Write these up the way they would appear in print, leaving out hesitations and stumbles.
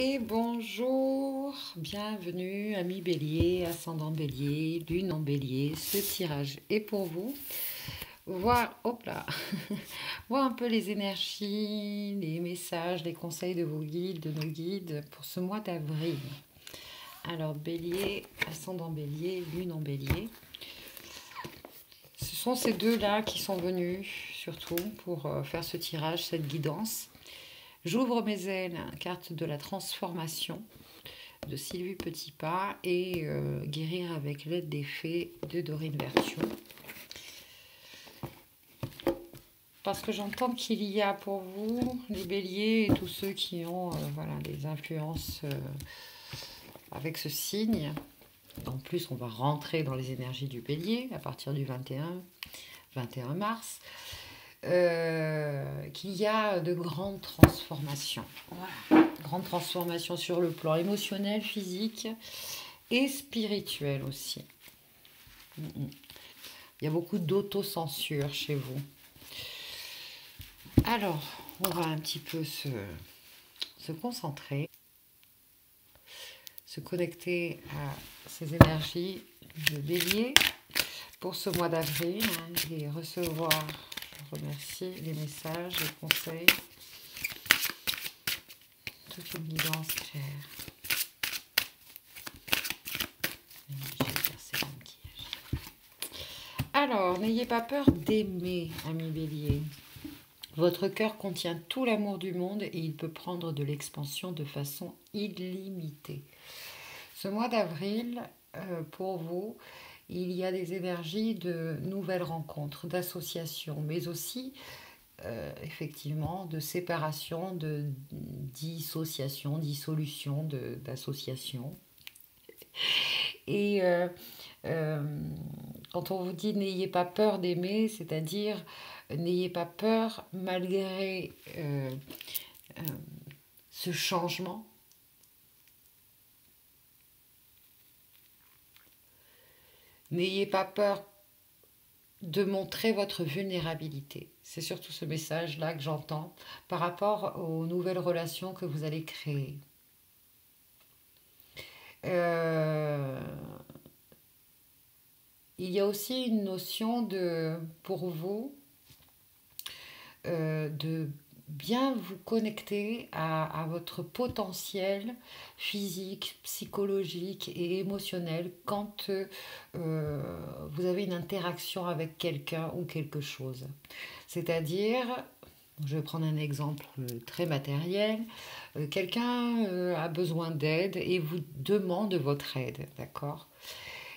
Et bonjour, bienvenue amis bélier, ascendant bélier, lune en bélier. Ce tirage est pour vous. Voir, hop là, voir un peu les énergies, les messages, les conseils de vos guides, de nos guides pour ce mois d'avril. Alors bélier, ascendant bélier, lune en bélier. Ce sont ces deux-là qui sont venus surtout pour faire ce tirage, cette guidance. J'ouvre mes ailes, carte de la transformation de Sylvie Petitpas et guérir avec l'aide des fées de Dorine Vertuo. Parce que j'entends qu'il y a pour vous, les béliers et tous ceux qui ont voilà, des influences avec ce signe. En plus, on va rentrer dans les énergies du bélier à partir du 21 mars. Qu'il y a de grandes transformations. Voilà. Grandes transformations sur le plan émotionnel, physique et spirituel aussi. Il y a beaucoup d'autocensure chez vous. Alors, on va un petit peu se concentrer, se connecter à ces énergies de bélier pour ce mois d'avril et recevoir, je remercie, les messages, les conseils, toute une guidance claire. Alors, n'ayez pas peur d'aimer, amis bélier. Votre cœur contient tout l'amour du monde et il peut prendre de l'expansion de façon illimitée. Ce mois d'avril, pour vous, il y a des énergies de nouvelles rencontres, d'associations, mais aussi, effectivement, de séparation, de dissociation, dissolution d'associations. Et quand on vous dit n'ayez pas peur d'aimer, c'est-à-dire n'ayez pas peur malgré ce changement. N'ayez pas peur de montrer votre vulnérabilité. C'est surtout ce message-là que j'entends par rapport aux nouvelles relations que vous allez créer. Il y a aussi une notion pour vous de bien vous connecter à votre potentiel physique, psychologique et émotionnel quand vous avez une interaction avec quelqu'un ou quelque chose. C'est-à-dire, je vais prendre un exemple très matériel, quelqu'un a besoin d'aide et vous demande votre aide, d'accord ?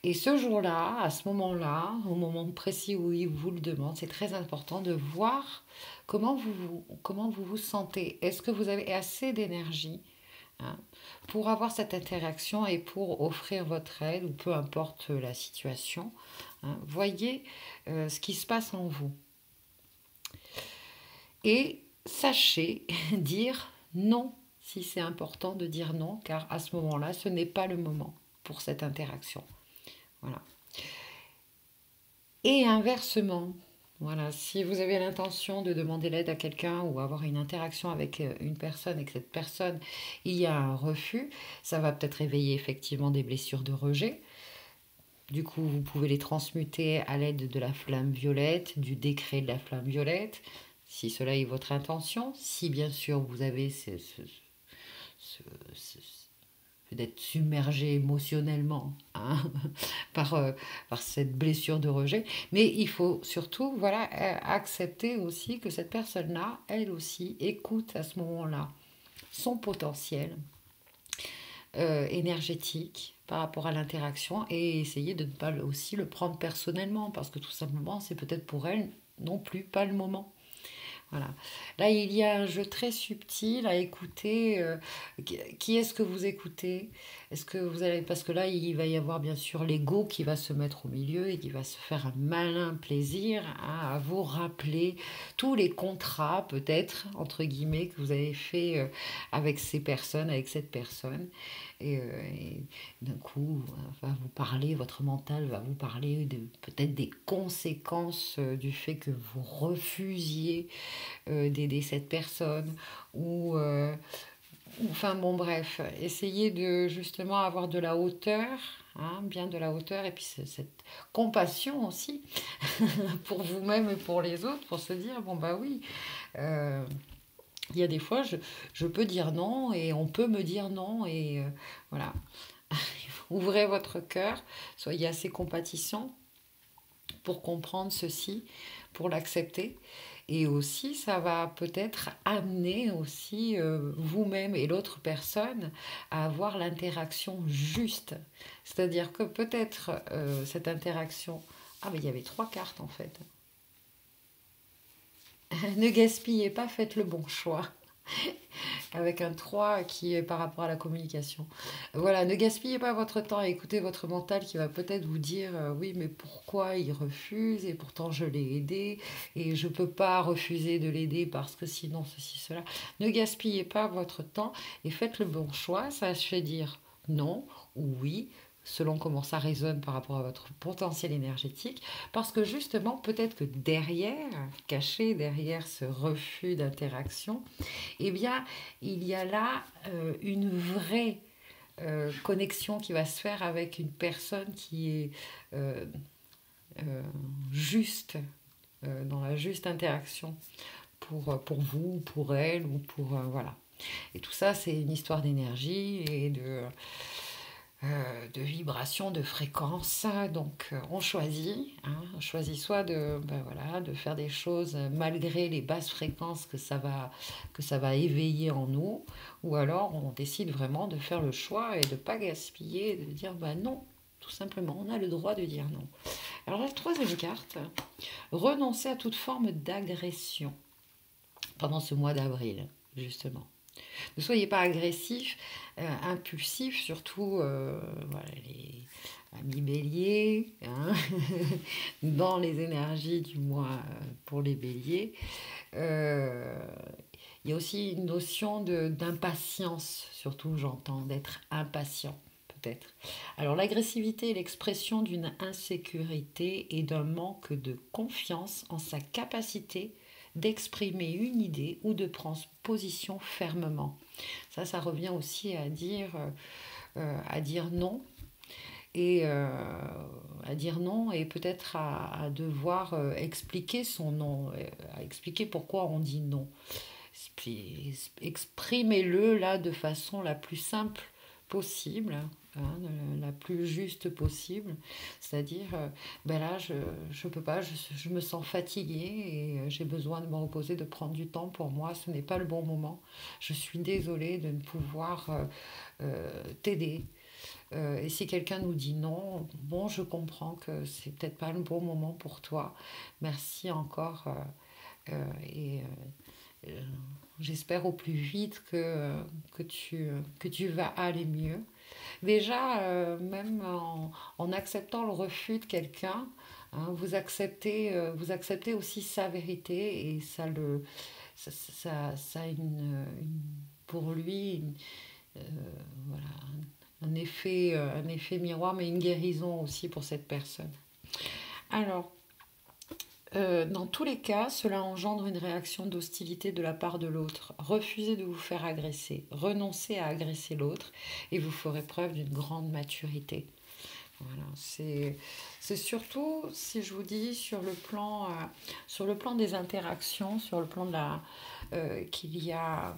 Et ce jour-là, à ce moment-là, au moment précis où il vous le demande, c'est très important de voir comment vous vous sentez. Est-ce que vous avez assez d'énergie pour avoir cette interaction et pour offrir votre aide, ou peu importe la situation. Voyez ce qui se passe en vous. Et sachez dire non, si c'est important de dire non, car à ce moment-là, ce n'est pas le moment pour cette interaction. Voilà. Et inversement, voilà, si vous avez l'intention de demander l'aide à quelqu'un ou avoir une interaction avec une personne et que cette personne, il y a un refus, ça va peut-être réveiller effectivement des blessures de rejet. Du coup, vous pouvez les transmuter à l'aide de la flamme violette, du décret de la flamme violette, si cela est votre intention. Si bien sûr vous avez d'être submergé émotionnellement par cette blessure de rejet. Mais il faut surtout accepter aussi que cette personne-là, elle aussi, écoute à ce moment-là son potentiel énergétique par rapport à l'interaction et essayer de ne pas aussi le prendre personnellement parce que tout simplement, c'est peut-être pour elle non plus pas le moment. Voilà. Là, il y a un jeu très subtil à écouter. Qui est-ce que vous écoutez? Est-ce que vous allez... Parce que là, il va y avoir bien sûr l'ego qui va se mettre au milieu et qui va se faire un malin plaisir à vous rappeler tous les contrats, peut-être, entre guillemets, que vous avez fait avec ces personnes, avec cette personne. Et d'un coup, va vous parler, votre mental va vous parler peut-être des conséquences du fait que vous refusiez d'aider cette personne ou Enfin bon, bref, essayez de justement avoir de la hauteur, hein, bien de la hauteur, et puis cette compassion aussi pour vous-même et pour les autres, pour se dire, bon bah oui, euh, il y a des fois, je peux dire non, et on peut me dire non, et voilà. Ouvrez votre cœur, soyez assez compatissant pour comprendre ceci, pour l'accepter. Et aussi, ça va peut-être amener aussi vous-même et l'autre personne à avoir l'interaction juste. C'est-à-dire que peut-être cette interaction... Ah, mais il y avait 3 cartes en fait. Ne gaspillez pas, faites le bon choix. Avec un 3 qui est par rapport à la communication. Voilà, ne gaspillez pas votre temps à écouter votre mental qui va peut-être vous dire oui, mais pourquoi il refuse et pourtant je l'ai aidé et je ne peux pas refuser de l'aider parce que sinon ceci, cela. Ne gaspillez pas votre temps et faites le bon choix. Sachez dire non ou oui selon comment ça résonne par rapport à votre potentiel énergétique, parce que justement, peut-être que derrière, caché derrière ce refus d'interaction, eh bien, il y a là une vraie connexion qui va se faire avec une personne qui est euh, euh, juste, dans la juste interaction pour vous, pour elle, ou pour... voilà. Et tout ça, c'est une histoire d'énergie et de vibration, de fréquence. Donc on choisit, hein, on choisit soit de, ben voilà, de faire des choses malgré les basses fréquences que ça va éveiller en nous, ou alors on décide vraiment de faire le choix et de ne pas gaspiller, de dire ben non, tout simplement, on a le droit de dire non. Alors la troisième carte, renoncer à toute forme d'agression pendant ce mois d'avril, justement. Ne soyez pas agressif, impulsif, surtout voilà, les amis béliers, hein, dans les énergies du mois pour les béliers. Euh, il y a aussi une notion d'impatience, surtout j'entends, d'être impatient peut-être. Alors l'agressivité est l'expression d'une insécurité et d'un manque de confiance en sa capacité d'exprimer une idée ou de prendre position fermement. Ça revient aussi à dire non et à dire non et peut-être à devoir expliquer son non, à expliquer pourquoi on dit non. Exprimez-le là de façon la plus simple possible, hein, la plus juste possible. C'est-à-dire, ben là, je peux pas, je me sens fatiguée et j'ai besoin de me reposer, de prendre du temps pour moi. Ce n'est pas le bon moment. Je suis désolée de ne pouvoir t'aider. Et si quelqu'un nous dit non, bon, je comprends que c'est peut-être pas le bon moment pour toi. Merci encore. Et euh, j'espère au plus vite que tu vas aller mieux. Déjà, même en acceptant le refus de quelqu'un, hein, vous acceptez aussi sa vérité et ça a pour lui euh, voilà, un effet miroir, mais une guérison aussi pour cette personne. Alors, dans tous les cas, cela engendre une réaction d'hostilité de la part de l'autre. Refusez de vous faire agresser, renoncez à agresser l'autre et vous ferez preuve d'une grande maturité. Voilà, c'est surtout, si je vous dis, sur le plan des interactions, sur le plan de la, qu'il y a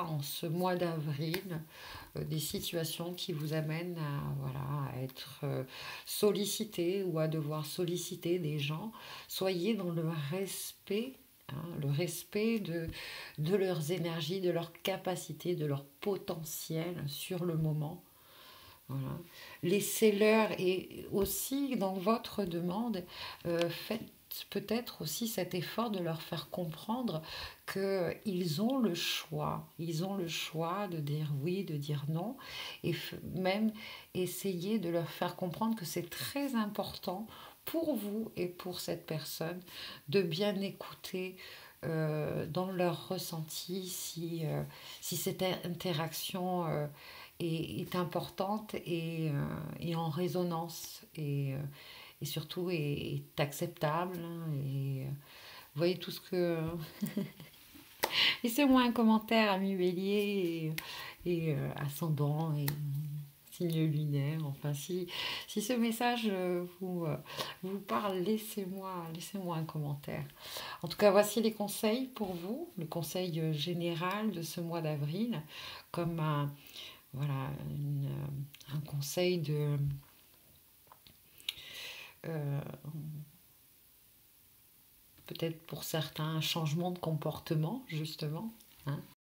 en ce mois d'avril des situations qui vous amènent voilà, à être sollicité ou à devoir solliciter des gens. Soyez dans le respect, hein, le respect de leurs énergies, de leurs capacités, de leur potentiel sur le moment. Voilà. Laissez-leur et aussi dans votre demande, faites peut-être aussi cet effort de leur faire comprendre qu'ils ont le choix. Ils ont le choix de dire oui, de dire non. Et même essayer de leur faire comprendre que c'est très important pour vous et pour cette personne de bien écouter dans leur ressenti si cette interaction est importante et en résonance et surtout est acceptable. Hein, et vous voyez tout ce que Laissez-moi un commentaire, ami Bélier et ascendant et signe lunaire. Enfin, si ce message vous parle, laissez-moi un commentaire. En tout cas, voici les conseils pour vous, le conseil général de ce mois d'avril, comme voilà, un conseil de euh, peut-être pour certains un changement de comportement, justement, hein.